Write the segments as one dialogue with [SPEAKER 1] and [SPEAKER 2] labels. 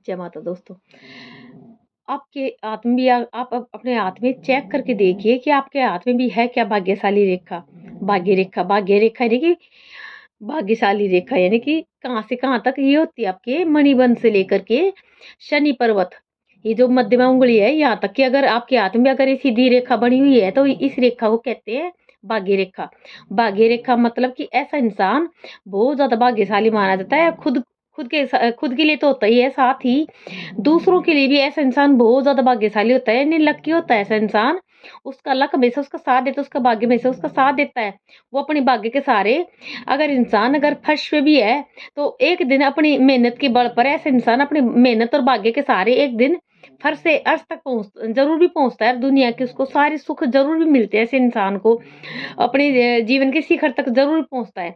[SPEAKER 1] जय माता दोस्तों। आपके हाथ में भी आप अपने हाथ में चेक करके देखिए कि आपके हाथ में भी है क्या भाग्यशाली रेखा? भाग्य रेखा यानी कि भाग्यशाली रेखा यानी कि कहाँ से कहाँ तक ये होती है आपके मणिबंध से लेकर के शनि पर्वत, ये जो मध्यमा उंगली है यहाँ तक कि अगर आपके हाथ में अगर ये सीधी रेखा बनी हुई है तो इस रेखा को कहते हैं भाग्य रेखा। भाग्य रेखा मतलब कि ऐसा इंसान बहुत ज़्यादा भाग्यशाली माना जाता है। खुद के लिए तो होता ही है, साथ ही दूसरों के लिए भी ऐसा इंसान बहुत ज़्यादा भाग्यशाली होता है, यानी लकी होता है ऐसा इंसान। उसका लक हमेशा उसका साथ देता है, उसका भाग्य हमेशा उसका साथ देता है। वो अपने भाग्य के सहारे अगर इंसान अगर फर्श पे भी है, तो एक दिन अपनी मेहनत के बल पर ऐसा इंसान अपनी मेहनत और भाग्य के सहारे एक दिन फर्श से अर्श तक ज़रूर भी पहुँचता है। दुनिया के उसको सारे सुख ज़रूर भी मिलते हैं ऐसे इंसान को। अपने जीवन के शिखर तक ज़रूर पहुँचता है।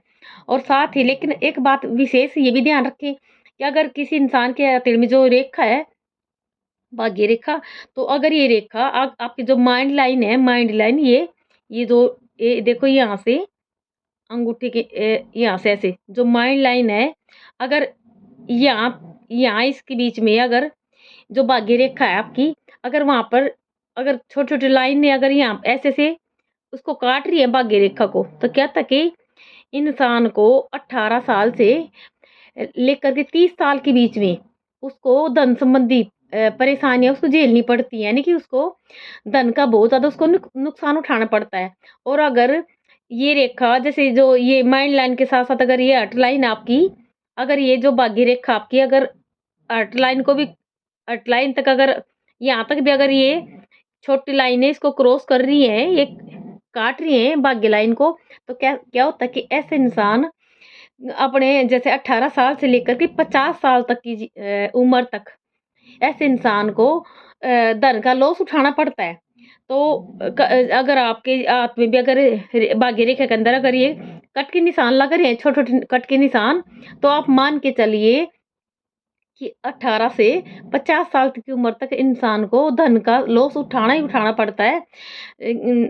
[SPEAKER 1] और साथ ही लेकिन एक बात विशेष ये भी ध्यान रखें कि अगर किसी इंसान के हथेली में जो रेखा है, भाग्य रेखा, तो अगर ये रेखा आपकी जो माइंड लाइन है, माइंड लाइन ये जो ये देखो यहाँ से अंगूठे के यहाँ से ऐसे जो माइंड लाइन है, अगर यहाँ यहाँ इसके बीच में अगर जो भाग्य रेखा है आपकी, अगर वहाँ पर अगर छोटी-छोटी लाइन ने अगर यहाँ ऐसे से उसको काट रही है भाग्य रेखा को, तो क्या था कि इंसान को 18 साल से लेकर के 30 साल के बीच में उसको धन संबंधी परेशानियाँ उसको झेलनी पड़ती हैं, यानी कि उसको धन का बहुत ज़्यादा उसको नुकसान उठाना पड़ता है। और अगर ये रेखा जैसे जो ये माइंड लाइन के साथ-साथ अगर ये हर्ट लाइन आपकी, अगर ये जो भाग्य रेखा आपकी अगर हर्ट लाइन को भी हर्ट लाइन तक अगर यहाँ तक भी अगर ये छोटी लाइनें इसको क्रॉस कर रही हैं, ये काट रही हैं भाग्य लाइन को, तो क्या क्या होता है कि ऐसे इंसान अपने जैसे 18 साल से लेकर के 50 साल तक की उम्र तक ऐसे इंसान को धन का लॉस उठाना पड़ता है। तो अगर आपके हाथ में भी अगर भाग्य रेखा के अंदर अगर ये कट के निशान लग रहे हैं, छोटे-छोटे कट के निशान, तो आप मान के चलिए कि 18 से 50 साल तक की उम्र तक इंसान को धन का लॉस उठाना ही उठाना पड़ता है।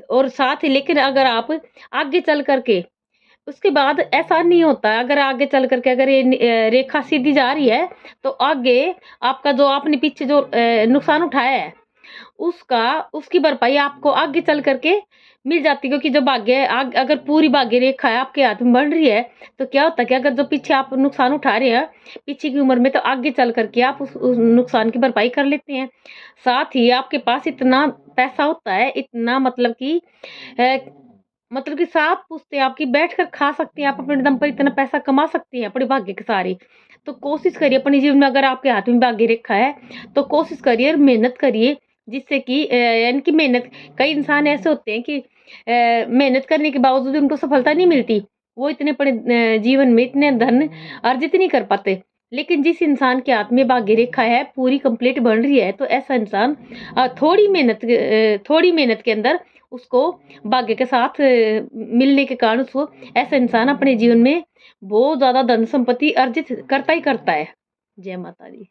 [SPEAKER 1] और साथ ही लेकिन अगर आप आगे चल कर के उसके बाद ऐसा नहीं होता है, अगर आगे चल कर के अगर ये रेखा सीधी जा रही है, तो आगे आपका जो आपने पीछे जो नुकसान उठाया है, उसकी भरपाई आपको आगे चल कर के मिल जाती है, क्योंकि जो भाग्य अगर पूरी भाग्य रेखा है आपके हाथ में बन रही है, तो क्या होता है कि अगर जो पीछे आप नुकसान उठा रहे हैं, पीछे की उम्र में, तो आगे चल कर के आप उस नुकसान की भरपाई कर लेते हैं। साथ ही आपके पास इतना पैसा होता है, इतना मतलब कि 7 पुश्तें आपकी बैठकर खा सकती हैं, आप अपने दम पर इतना पैसा कमा सकती हैं अपने भाग्य के सहारे। तो कोशिश करिए अपने जीवन में अगर आपके हाथ में भाग्य रेखा है, तो कोशिश करिए और मेहनत करिए, जिससे कि यानी कि मेहनत कई इंसान ऐसे होते हैं कि मेहनत करने के बावजूद उनको सफलता नहीं मिलती। वो इतने बड़े जीवन में इतने धन अर्जित नहीं कर पाते। लेकिन जिस इंसान के हाथ में भाग्य रेखा है, पूरी कंप्लीट बन रही है, तो ऐसा इंसान थोड़ी मेहनत के अंदर उसको भाग्य के साथ मिलने के कारण उसको ऐसा इंसान अपने जीवन में बहुत ज़्यादा धन संपत्ति अर्जित करता ही करता है। जय माता दी।